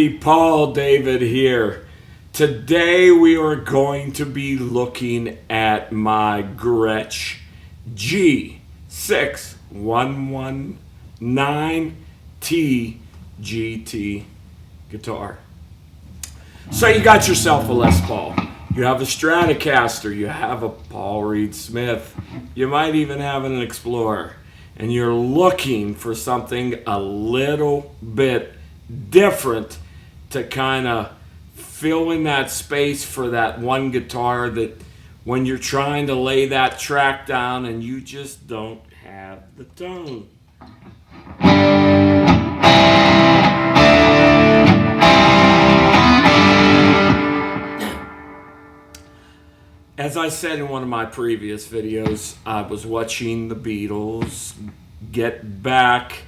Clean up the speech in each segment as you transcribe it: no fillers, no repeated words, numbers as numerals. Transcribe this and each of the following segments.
everybody, Paul David here. Today we are going to be looking at my Gretsch G6119T GT guitar. So you got yourself a Les Paul, you have a Stratocaster, you have a Paul Reed Smith, you might even have an Explorer, and you're looking for something a little bit different to kind of fill in that space for that one guitar that when you're trying to lay that track down and you just don't have the tone. As I said in one of my previous videos, I was watching the Beatles Get Back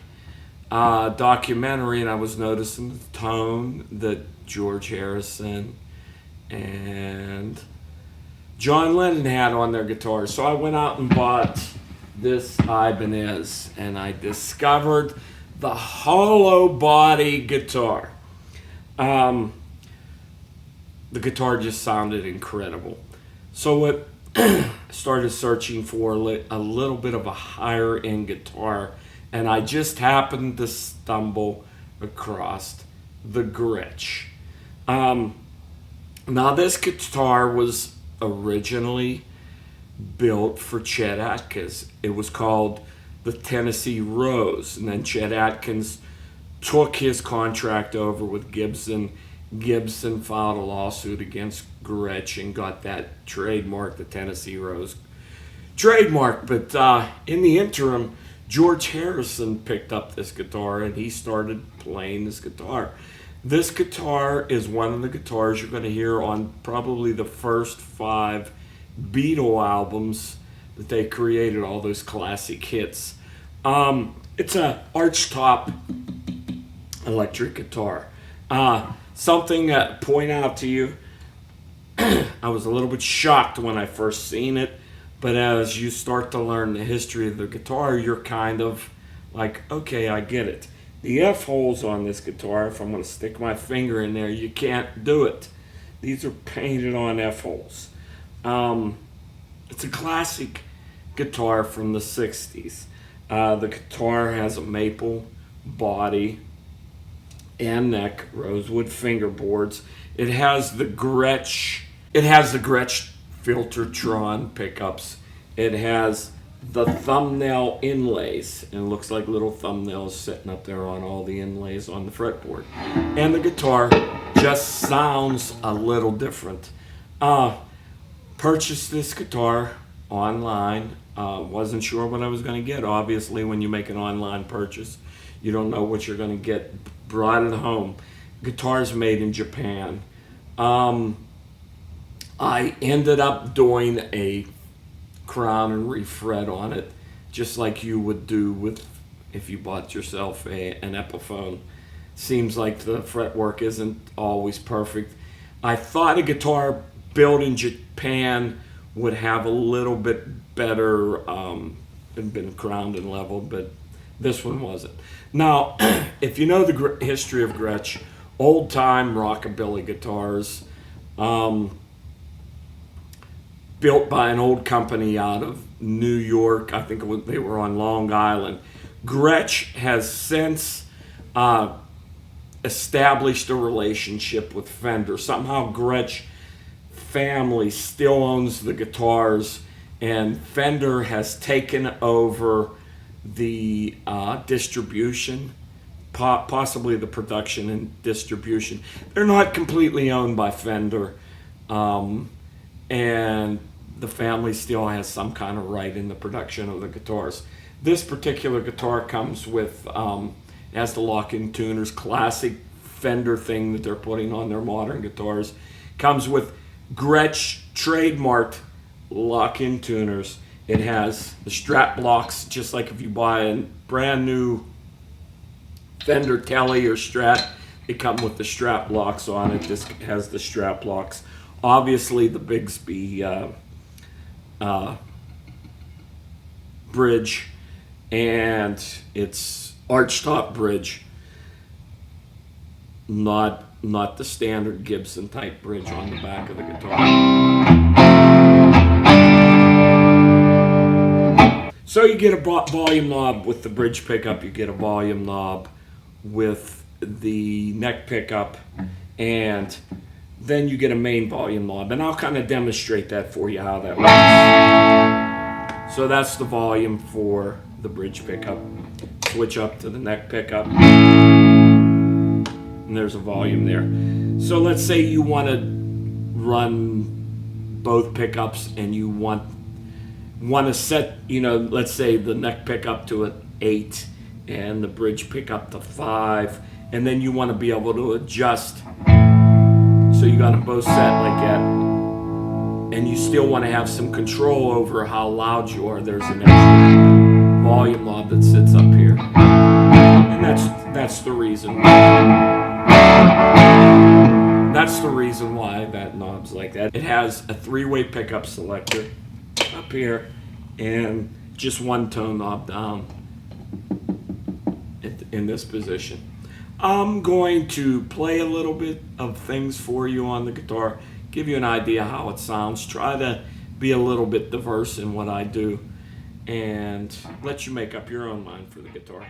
documentary, and I was noticing the tone that George Harrison and John Lennon had on their guitars. So I went out and bought this Ibanez, and I discovered the hollow body guitar. The guitar just sounded incredible. So I started searching for a little bit of a higher end guitar, and I just happened to stumble across the Gretsch. Now this guitar was originally built for Chet Atkins. It was called the Tennessee Rose, and then Chet Atkins took his contract over with Gibson. Gibson filed a lawsuit against Gretsch and got that trademark, the Tennessee Rose trademark. But in the interim, George Harrison picked up this guitar and he started playing this guitar. This guitar is one of the guitars you're going to hear on probably the first 5 Beatle albums that they created, all those classic hits. It's a archtop electric guitar. Something to point out to you, I was a little bit shocked when I first seen it, but as you start to learn the history of the guitar, you're kind of like, okay, I get it. The F-holes on this guitar, if I'm going to stick my finger in there, you can't do it. These are painted on F-holes. It's a classic guitar from the 60s. The guitar has a maple body and neck, rosewood fingerboards. It has the Gretsch Filtertron pickups. It has the thumbnail inlays, and it looks like little thumbnails sitting up there on all the inlays on the fretboard. And the guitar just sounds a little different. Purchased this guitar online. Wasn't sure what I was going to get. Obviously, when you make an online purchase, you don't know what you're going to get. Brought it home. Guitar's made in Japan. I ended up doing a crown and refret on it, just like you would do with if you bought yourself an Epiphone. Seems like the fretwork isn't always perfect. I thought a guitar built in Japan would have a little bit better been crowned and leveled, but this one wasn't. Now, if you know the history of Gretsch, old-time rockabilly guitars, built by an old company out of New York. I think they were on Long Island. Gretsch has since established a relationship with Fender. Somehow Gretsch family still owns the guitars, and Fender has taken over the distribution, possibly the production and distribution. They're not completely owned by Fender, and the family still has some kind of right in the production of the guitars. This particular guitar comes with, has the lock-in tuners, classic Fender thing that they're putting on their modern guitars. Comes with Gretsch trademarked lock-in tuners. It has the strap blocks, just like if you buy a brand new Fender Tele or Strat, they come with the strap blocks on it. This has the strap blocks. Obviously the Bigsby bridge, and its archtop bridge. not the standard Gibson type bridge on the back of the guitar. So you get a volume knob with the bridge pickup, you get a volume knob with the neck pickup, and then you get a main volume knob. And I'll kind of demonstrate that for you, how that works. So that's the volume for the bridge pickup. Switch up to the neck pickup, and there's a volume there. So let's say you want to run both pickups and you want to set, let's say the neck pickup to an 8 and the bridge pickup to 5, and then you want to be able to adjust. So you got them both set like that, and you still want to have some control over how loud you are. There's an extra volume knob that sits up here, and that's the reason. That's the reason why that knob's like that. It has a 3-way pickup selector up here and just one tone knob down in this position. I'm going to play a little bit of things for you on the guitar, give you an idea how it sounds, try to be a little bit diverse in what I do, and let you make up your own mind for the guitar.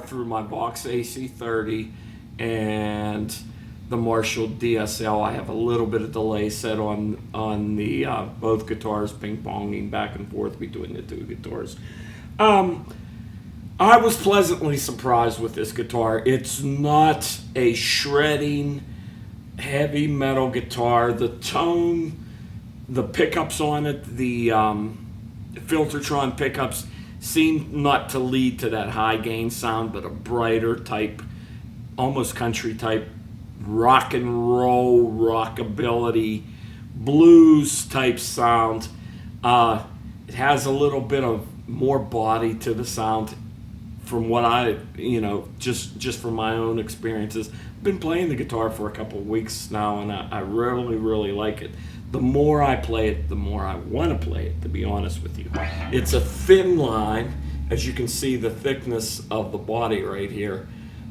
Through my Vox AC30 and the Marshall DSL. I have a little bit of delay set on the both guitars, ping-ponging back and forth between the two guitars. I was pleasantly surprised with this guitar. It's not a shredding heavy metal guitar. The tone, the pickups on it, the Filtertron pickups seem not to lead to that high gain sound, but a brighter type, almost country type, rock and roll, rockabilly, blues type sound. It has a little bit of more body to the sound from what I, just from my own experiences. I've been playing the guitar for a couple of weeks now, and I really, really like it. The more I play it, the more I want to play it, to be honest with you. It's a thin line, as you can see the thickness of the body right here.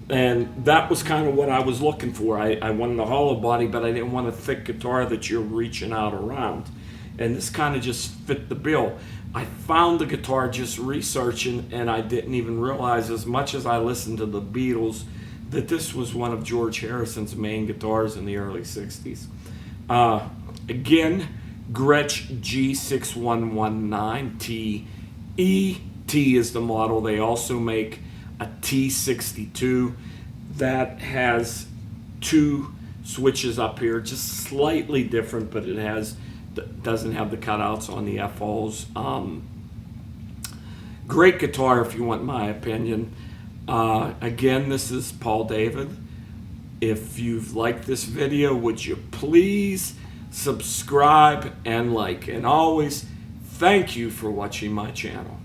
And that was kind of what I was looking for. I wanted a hollow body, but I didn't want a thick guitar that you're reaching out around. And this kind of just fit the bill. I found the guitar just researching, and I didn't even realize, as much as I listened to the Beatles, that this was one of George Harrison's main guitars in the early 60s. Again, Gretsch G6119T. ET is the model. They also make a T62 that has two switches up here, just slightly different, but it doesn't have the cutouts on the F-holes. Great guitar, if you want my opinion. Again, this is Paul David. If you've liked this video, would you please subscribe and like? And always, thank you for watching my channel.